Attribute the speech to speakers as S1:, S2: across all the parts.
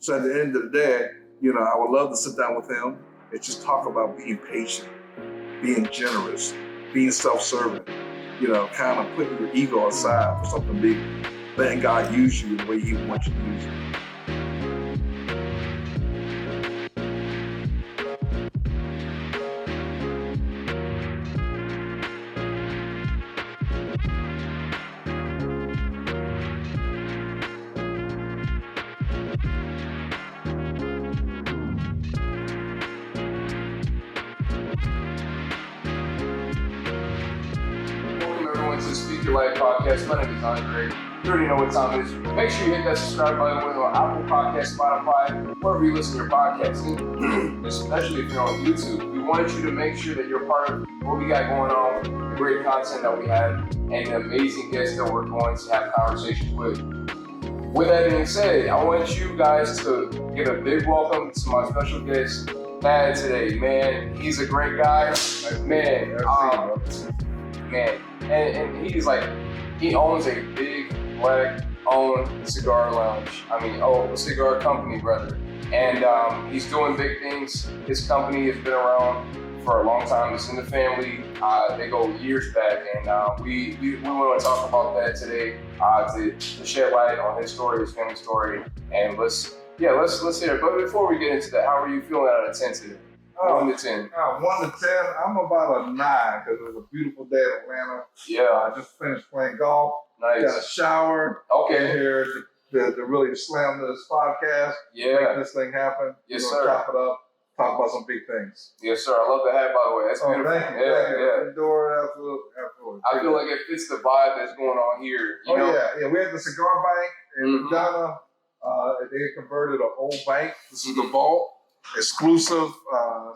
S1: So at the end of the day, I would love to sit down with him and just talk about being patient, being generous, being self-serving, kind of putting your ego aside for something big, letting God use you the way He wants you to use you.
S2: To the Speak Your Life podcast. My name is Andre. You already know what time it is. Make sure you hit that subscribe button whether on Apple Podcasts, Spotify, wherever you listen to your podcasting, especially if you're on YouTube. We wanted you to make sure that you're part of what we got going on, the great content that we have, and the amazing guests that we're going to have conversations with. With that being said, I want you guys to give a big welcome to my special guest, Thad, today. Man, he's a great guy. Man, and he's like, he owns a big black-owned cigar lounge. A cigar company, rather. And he's doing big things. His company has been around for a long time. It's in the family. They go years back, and we want to talk about that today to shed light on his story, his family story, and let's hear it. But before we get into that, how are you feeling out of 10 today? 1 to 10.
S1: 1 to 10. I'm about a 9 because it was a beautiful day in Atlanta.
S2: Yeah.
S1: I just finished playing golf.
S2: Nice.
S1: Got a shower.
S2: Okay.
S1: Here to really slam this podcast.
S2: Yeah.
S1: Make this thing happen.
S2: Yes,
S1: We're
S2: sir.
S1: Chop it up. Talk about some big things.
S2: Yes, sir. I love the hat, by the way. That's beautiful.
S1: Thank you.
S2: Yeah.
S1: Indoor, absolutely.
S2: I feel like it fits the vibe that's going on here. You know?
S1: Yeah. We had the cigar bank in
S2: Mm-hmm.
S1: Ghana. They converted an old bank. This is the vault. Exclusive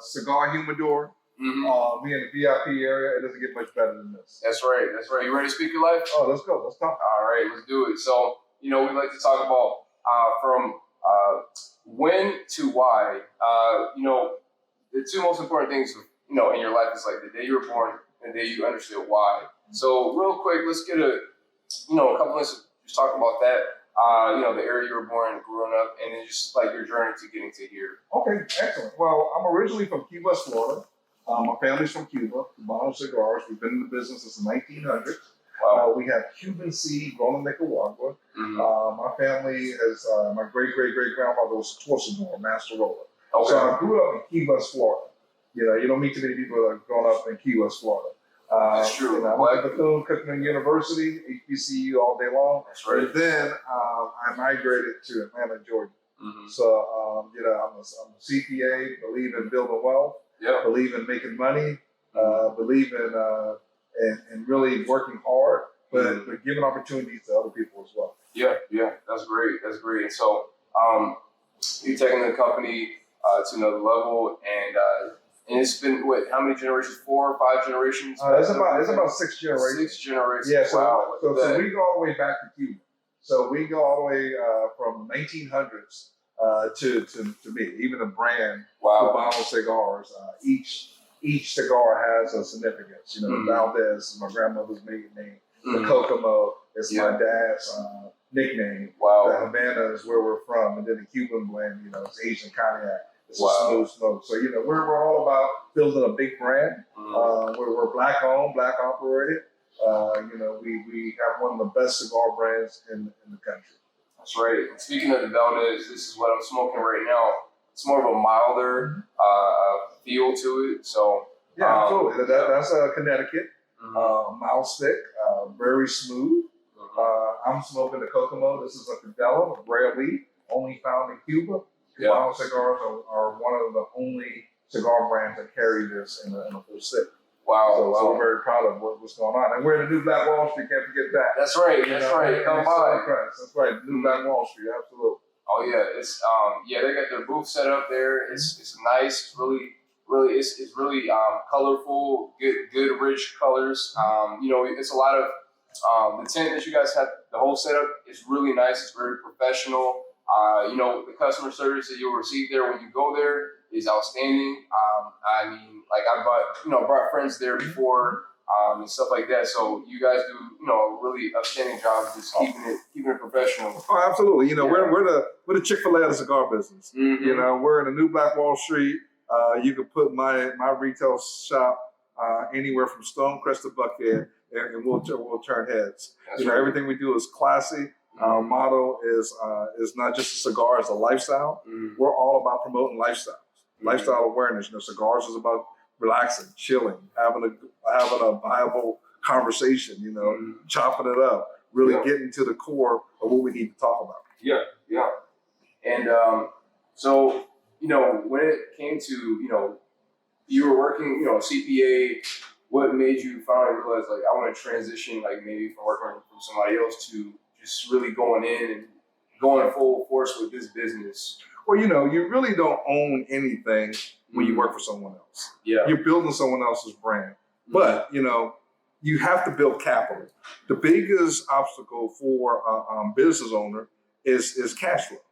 S1: cigar humidor.
S2: Mm-hmm.
S1: We in the VIP area. It doesn't get much better than this.
S2: That's right. You ready to speak your life?
S1: Oh, let's go. Let's talk.
S2: All right, let's do it. So, we like to talk about from when to why. The two most important things, in your life is like the day you were born and the day you understood why. So, real quick, let's get a couple minutes just talk about that. The area you were born, growing up, and then just like your journey to getting to here.
S1: Okay, excellent. Well, I'm originally from Key West, Florida. My family's from Cuba, Cubano Cigars. We've been in the business since the 1900s.
S2: Wow.
S1: We have Cuban seed grown in Nicaragua.
S2: Mm-hmm.
S1: My family has, my great-great-great-grandfather was a torsador, master roller.
S2: Okay.
S1: So I grew up in Key West, Florida. You don't meet too many people that have grown up in Key West, Florida.
S2: That's true.
S1: I went to Bethune-Cookman University, HBCU all day long.
S2: That's right.
S1: And then I migrated to Atlanta, Georgia.
S2: Mm-hmm.
S1: So, I'm a CPA, believe in building wealth, believe in making money, believe in really working hard, but giving opportunities to other people as well.
S2: Yeah, that's great. And so, you're taking the company to another level, and it's been how many generations? 4 or 5 generations?
S1: It's about 6 generations.
S2: 6 generations.
S1: Yeah. So,
S2: wow.
S1: so we go all the way back to Cuba. So we go all the way from 1900s to me. Even the brand Cubano Cigars. Each cigar has a significance. The Valdez is my grandmother's maiden name. The Kokomo is my dad's nickname.
S2: Wow.
S1: The Havana is where we're from, and then the Cuban blend, it's Asian cognac. It's a smooth smoke. So, we're all about building a big brand. We're black owned, black operated. We have one of the best cigar brands in the country.
S2: That's right. And speaking of the Valdez, this is what I'm smoking right now. It's more of a milder feel to it. So
S1: absolutely. That's Connecticut. Mild stick, very smooth. I'm smoking the Kokomo. This is a Cadella, a rare leaf, only found in Cuba. Cubano cigars are one of the only cigar brands that carry this in a full stick.
S2: Wow.
S1: So we're very proud of what's going on. And we're in the new Black Wall Street, can't forget that.
S2: That's right. Come by.
S1: That's right. New Black Wall Street, absolutely.
S2: Oh yeah, it's they got their booth set up there. It's nice. It's really colorful, good rich colors. It's a lot of the tent that you guys have. The whole setup is really nice. It's very professional. The customer service that you'll receive there when you go there is outstanding. I brought friends there before. and stuff like that. So you guys do, a really outstanding job of just keeping it professional.
S1: Oh, absolutely. We're the Chick-fil-A of the cigar business.
S2: Mm-hmm.
S1: We're in the new Black Wall Street. You can put my retail shop anywhere from Stonecrest to Buckhead, and we'll turn heads.
S2: That's right.
S1: Everything we do is classy. Our motto is not just a cigar; it's a lifestyle. We're all about promoting lifestyles, lifestyle awareness. Cigars is about relaxing, chilling, having a viable conversation. Chopping it up, really getting to the core of what we need to talk about.
S2: Yeah. And so when it came to you were working, CPA. What made you finally realize, like, I want to transition, like, maybe from working for somebody else to just really going in and going full force with this business?
S1: Well, you really don't own anything when you work for someone else.
S2: Yeah.
S1: You're building someone else's brand. But, you have to build capital. The biggest obstacle for a business owner is cash flow.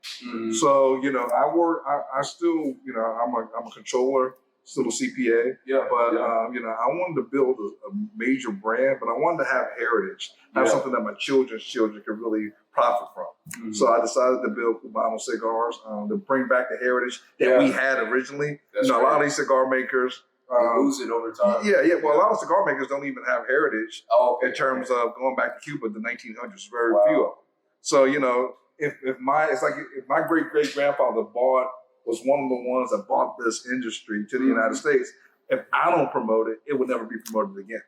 S1: So, I still, I'm a controller, still a CPA. But I wanted to build a major brand, but I wanted to have heritage, have something that my children's children could really profit from. So I decided to build Cubano Cigars to bring back the heritage that we had originally.
S2: That's
S1: a lot of these cigar makers
S2: lose it over time.
S1: Well, a lot of cigar makers don't even have heritage in terms of going back to Cuba, the 1900s. Very few of them. So if my great grandfather was one of the ones that bought this industry to the United States, if I don't promote it, it would never be promoted again.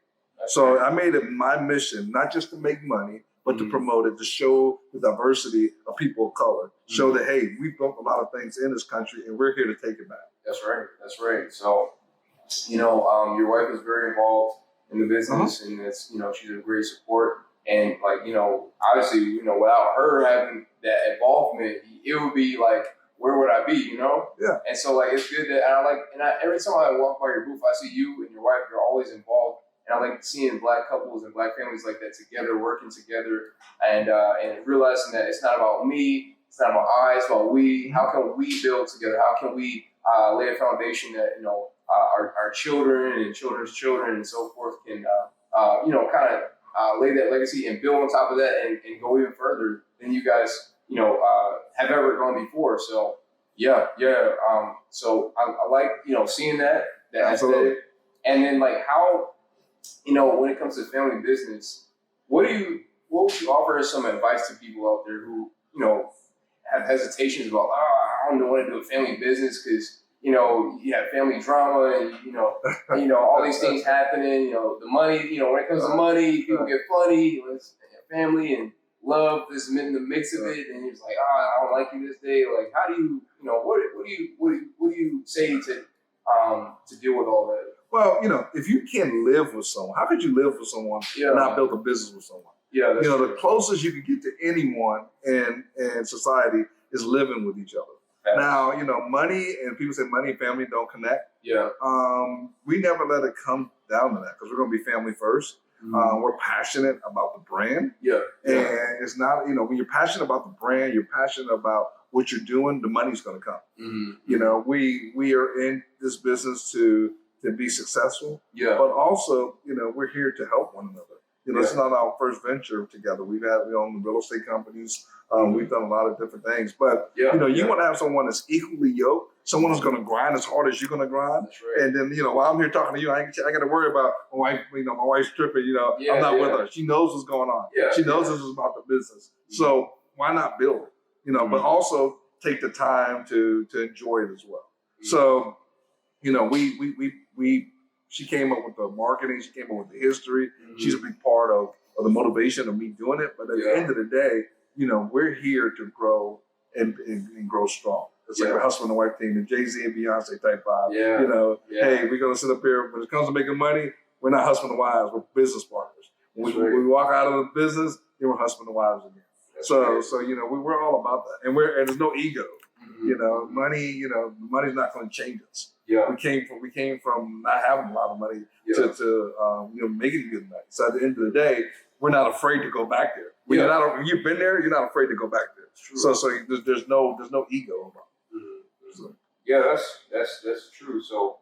S1: So I made it my mission, not just to make money, but to promote it, to show the diversity of people of color, show that, hey, we've built a lot of things in this country and we're here to take it back.
S2: That's right. So, your wife is very involved in the business and it's, she's a great support. And obviously, without her having that involvement, it would be like, where would I be,
S1: Yeah.
S2: And so, it's good that, every time I walk by your booth, I see you and your wife, you're always involved. And I like seeing Black couples and Black families like that together, working together, and realizing that it's not about me, it's not about I, it's about we. How can we build together? How can we lay a foundation that, our children and children's children and so forth can, lay that legacy and build on top of that and go even further than you guys, have ever gone before. So, so I like, seeing that
S1: Absolutely.
S2: aesthetic. And then, how, when it comes to family business, what would you offer as some advice to people out there who, have hesitations about, I don't want to do a family business because, you have family drama and, all these things happening, the money, when it comes to money, people get funny, it's family and love is in the mix of it. And it's like, I don't like you this day. Like, how do you, what do you say to deal with all that?
S1: Well, if you can't live with someone, how could you live with someone and not build a business with someone?
S2: Yeah, that's true.
S1: The closest you can get to anyone in society is living with each other. Now, money, and people say money and family don't connect.
S2: Yeah.
S1: We never let it come down to that because we're going to be family first. We're passionate about the brand.
S2: Yeah.
S1: And it's not, when you're passionate about the brand, you're passionate about what you're doing, the money's going to come. We are in this business to be successful. Yeah. But also, we're here to help one another. It's not our first venture together. We own real estate companies. We've done a lot of different things. But, you want to have someone that's equally yoked, someone who's going to grind as hard as you're going to grind.
S2: That's right.
S1: And then, while I'm here talking to you, I got to worry about my wife, my wife's tripping, I'm not with her. She knows what's going on. Yeah, she knows this is about the business. So why not build it? But also take the time to enjoy it as well. So, she came up with the marketing, she came up with the history. She's a big part of the motivation of me doing it. But at the end of the day, we're here to grow and grow strong. It's like a husband and wife team, the Jay-Z and Beyonce type vibe. Hey, we're going to sit up here. When it comes to making money, we're not husband and wives, we're business partners. When we walk out of the business, then we're husband and wives again. So we're all about that. And there's no ego. Money, money's not going to change us. Yeah. We came from not having a lot of money to making good money. So at the end of the day, we're not afraid to go back there. When you've been there, you're not afraid to go back there. So there's no ego about it.
S2: Yeah, that's true. So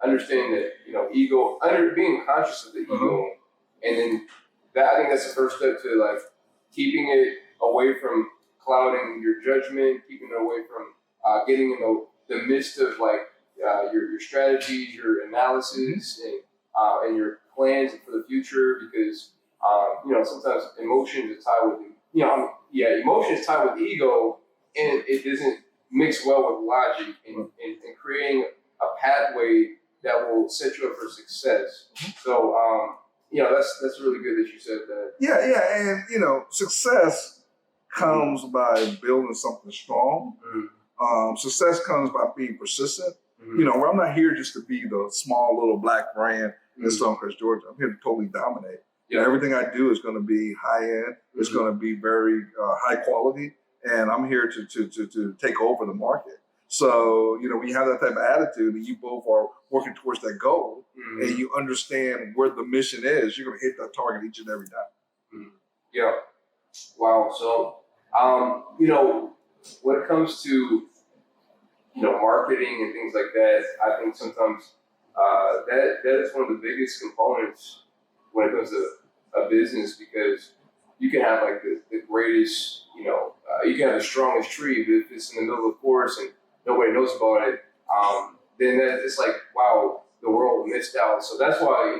S2: understanding that, ego, being conscious of the ego, and then that, I think that's the first step to like keeping it away from clouding your judgment, keeping it away from getting in the midst of like your strategies, your analysis, and your plans for the future, because sometimes emotions are tied with emotions tied with ego, and it doesn't mix well with logic and creating a pathway that will set you up for success. So that's really good that you said that.
S1: Yeah, and success comes by building something strong. Success comes by being persistent. Where I'm not here just to be the small little black brand in Stonehurst, Georgia. I'm here to totally dominate. Yeah. Everything I do is going to be high end. It's going to be very high quality, and I'm here to take over the market. So when you have that type of attitude, and you both are working towards that goal, and you understand where the mission is, you're going to hit that target each and every time.
S2: Yeah. Wow. So when it comes to marketing and things like that, I think sometimes that is one of the biggest components when it comes to a business, because you can have like the greatest, you can have the strongest tree, but if it's in the middle of the forest and nobody knows about it, then it's like, wow, the world missed out. So that's why,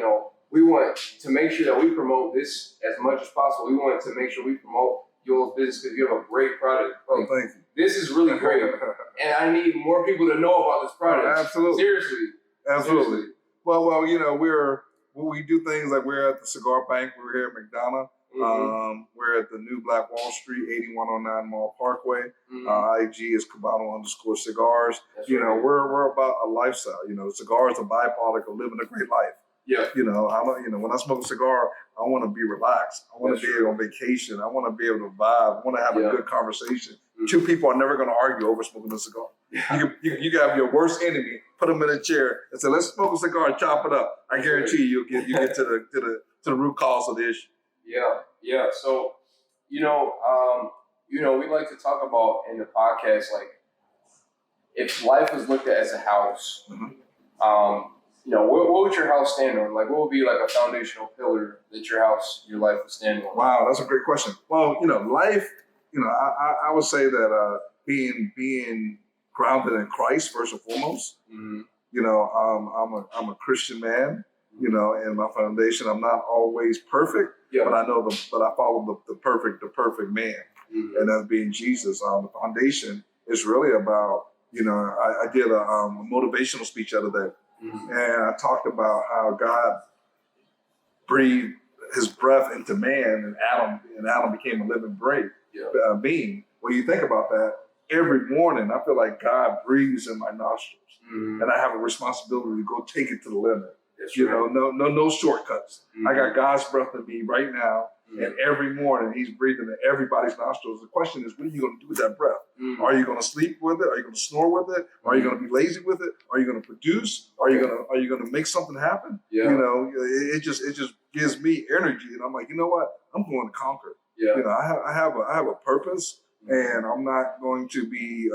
S2: we want to make sure that we promote this as much as possible. We want to make sure we promote your business because you have a great product. Like,
S1: thank you.
S2: This is really great, and I need more people to know about this product.
S1: Absolutely.
S2: Seriously.
S1: Absolutely. Well, we do things like we're at the Cigar Bank. We're here at McDonough. We're at the new Black Wall Street, 8109 Mall Parkway. IG is Cubano_Cigars. That's we're about a lifestyle. Cigars are a byproduct of living a great life.
S2: Yeah.
S1: When I smoke a cigar, I want to be relaxed. I want to be on vacation. I want to be able to vibe. I want to have a good conversation. Two people are never going to argue over smoking a cigar. Yeah. You can have your worst enemy, put them in a chair, and say, "Let's smoke a cigar and chop it up." I guarantee you get to the root cause of the issue.
S2: Yeah. So, we like to talk about in the podcast, like, if life was looked at as a house, what would your house stand on? Like, what would be like a foundational pillar that your life would stand on?
S1: Wow, that's a great question. Well, life, I would say that being grounded in Christ first and foremost. I'm a Christian man. And my foundation. I'm not always perfect, but I follow the perfect man, and that's being Jesus. The foundation is really about. I did a motivational speech the other day. And I talked about how God breathed his breath into man, and Adam became a living being. When you think about that, every morning I feel like God breathes in my nostrils, and I have a responsibility to go take it to the limit. No shortcuts. I got God's breath in me right now, and every morning He's breathing in everybody's nostrils. The question is, what are you going to do with that breath? Are you going to sleep with it? Are you going to snore with it? Are you going to be lazy with it? Are you going to produce? Are you going to make something happen? It just gives me energy, and I'm like, you know what? I'm going to conquer. I have a purpose, and I'm not going to be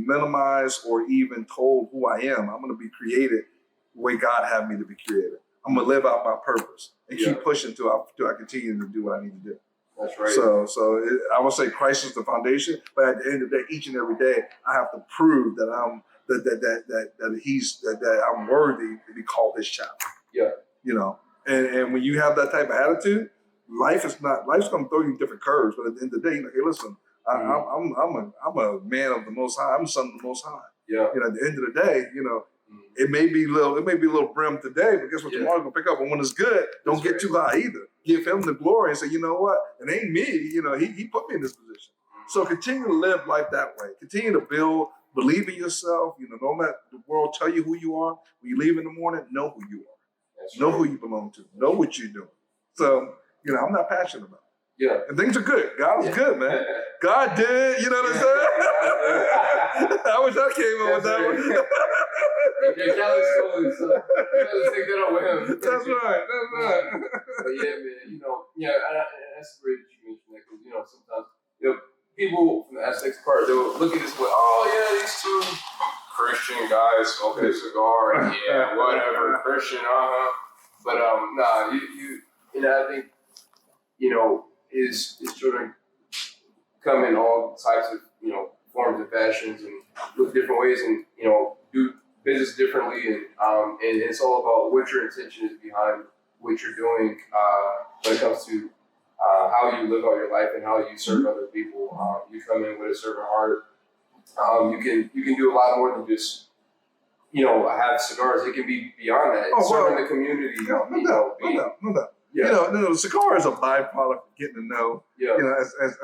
S1: minimized or even told who I am. I'm going to be created the way God had me to be created. I'm going to live out my purpose and keep pushing till I continue to do what I need to do.
S2: That's right.
S1: So I would say Christ is the foundation, but at the end of the day, each and every day, I have to prove that I'm I'm worthy to be called His child.
S2: Yeah.
S1: And when you have that type of attitude, life's going to throw you different curves, but at the end of the day, you're like, hey, listen. I'm a man of the Most High. I'm a son of the Most High.
S2: Yeah.
S1: At the end of the day, it may be a little brim today, but guess what? Tomorrow's gonna pick up. And when it's good, don't get too high either. Give Him the glory and say, you know what? It ain't me. He put me in this position. So continue to live life that way. Continue to build. Believe in yourself. Don't let the world tell you who you are. When you leave in the morning, know who you are. Know who you belong to. Know what you're doing. So I'm not passionate about it.
S2: Yeah.
S1: And things are good. God is good, man. God did, you know what I'm saying? I wish I came up with that one.
S2: Kelly stole it, so you gotta take that up with him.
S1: That's right.
S2: But yeah, man, that's great that you mentioned that, because, sometimes, people from the Aztecs part, they'll look at this with, oh, yeah, these two Christian guy smoking a cigar, and yeah, whatever, Christian, But nah, you know, I think his children come in all types of forms and fashions and look different ways, and do business differently, and it's all about what your intention is behind what you're doing when it comes to how you live out your life and how you serve other people. You come in with a servant heart. You can do a lot more than just have cigars. It can be beyond that. Serving the community.
S1: No doubt. Yeah. The cigar is a byproduct of getting to know.
S2: Yeah.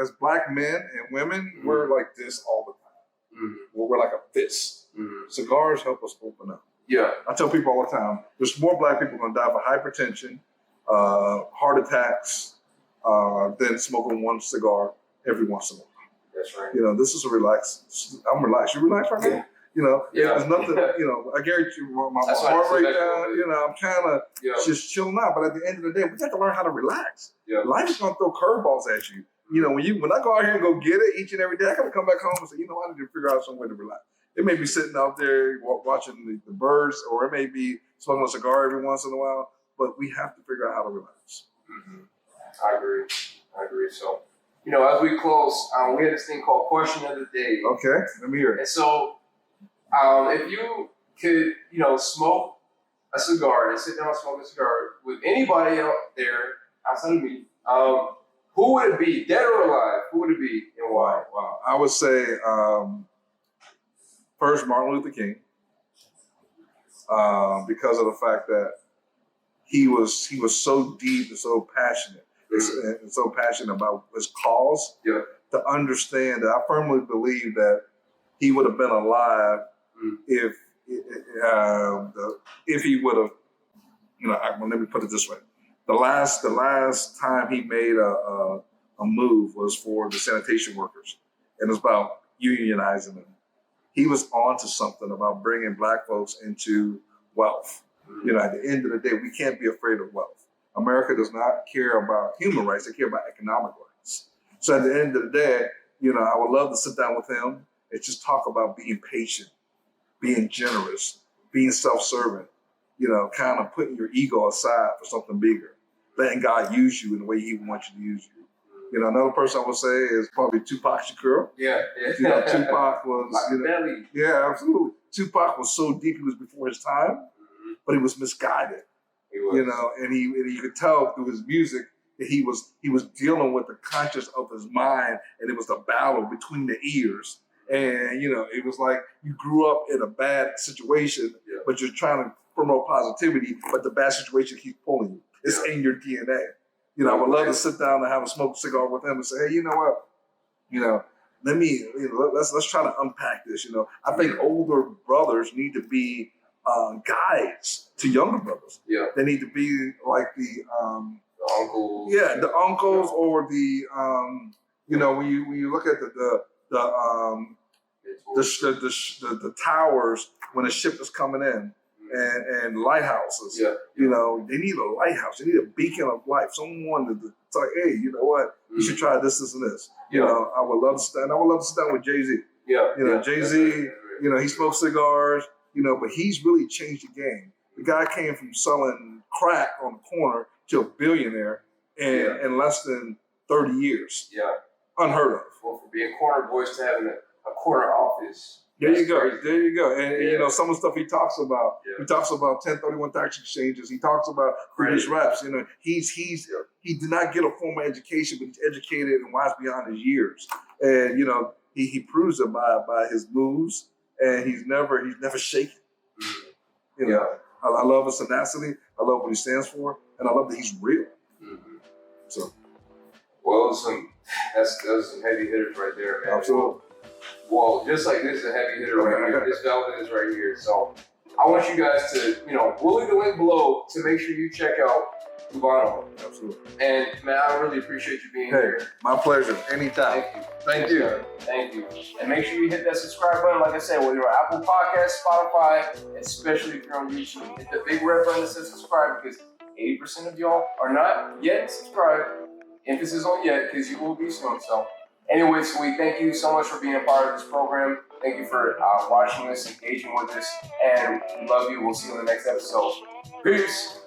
S1: As black men and women, we're like this all the time. We're like a fist. Cigars help us open up.
S2: Yeah.
S1: I tell people all the time, there's more black people going to die of hypertension, heart attacks, than smoking one cigar every once in a while.
S2: That's right.
S1: This is a relaxed. I'm relaxed. You relaxed right now? There's nothing. I guarantee you, my heart rate down. I'm kind of just chilling out. But at the end of the day, we have to learn how to relax.
S2: Yeah.
S1: Life is going to throw curveballs at you. When I go out here and go get it each and every day, I got to come back home and say, I need to figure out some way to relax. It may be sitting out there watching the birds, or it may be smoking a cigar every once in a while. But we have to figure out how to relax.
S2: I agree. So, as we close, we had this thing called Question of the Day.
S1: Okay, let me hear it.
S2: And so, if you could, smoke a cigar and sit down and smoke a cigar with anybody out there outside of me, who would it be, dead or alive? Who would it be, and why?
S1: Wow. I would say first Martin Luther King, because of the fact that he was so deep and so passionate, and so passionate about his cause.
S2: Yeah. To
S1: understand that, I firmly believe that he would have been alive if he would have, let me put it this way. The last time he made a move was for the sanitation workers, and it was about unionizing them. He was onto something about bringing black folks into wealth. At the end of the day, we can't be afraid of wealth. America does not care about human rights; they care about economic rights. So at the end of the day, I would love to sit down with him and just talk about being patient, being generous, being self-serving, kind of putting your ego aside for something bigger, letting God use you in the way he wants you to use you. Another person I would say is probably Tupac Shakur.
S2: Yeah.
S1: Tupac was, yeah, absolutely. Tupac was so deep, he was before his time, but he was misguided.
S2: He was.
S1: And you could tell through his music that he was dealing with the conscience of his mind, and it was the battle between the ears. And, it was like you grew up in a bad situation, but you're trying to promote positivity, but the bad situation keeps pulling you. It's in your DNA. I would love to sit down and have a smoke cigar with him and say, hey, you know what? Let's try to unpack this. I think older brothers need to be guides to younger brothers. Yeah. They need to be like the
S2: uncles.
S1: Yeah, the uncles, or the when you look at the towers when a ship is coming in. And lighthouses, they need a lighthouse. They need a beacon of life. Someone to like, hey, you know what? You should try this and this. I would love to stand. I would love to sit down with Jay-Z. Jay-Z. He smokes cigars. But he's really changed the game. The guy came from selling crack on the corner to a billionaire in less than 30 years. Yeah, unheard of.
S2: Well, for being corner boys to having a corner office.
S1: There you go. And some of the stuff he talks about. He talks about 1031 tax exchanges. He talks about previous reps. He did not get a formal education, but he's educated and wise beyond his years. And he proves it by his moves, and he's never shaken. I love his tenacity. I love what he stands for, and I love that he's real. So,
S2: well, that's some heavy hitters right there, man.
S1: Absolutely.
S2: Well, just like this is a heavy hitter right here. This velvet is right here. So I want you guys to, we'll leave the link below to make sure you check out Cubano.
S1: Absolutely.
S2: And man, I really appreciate you being here.
S1: My pleasure. Anytime.
S2: Thank you. And make sure you hit that subscribe button. Like I said, whether you're on Apple Podcasts, Spotify, especially if you're on YouTube, hit the big red button that says subscribe, because 80% of y'all are not yet subscribed. Emphasis on yet, because you will be soon. So Anyways, we thank you so much for being a part of this program. Thank you for watching this, engaging with us, and we love you. We'll see you in the next episode. Peace.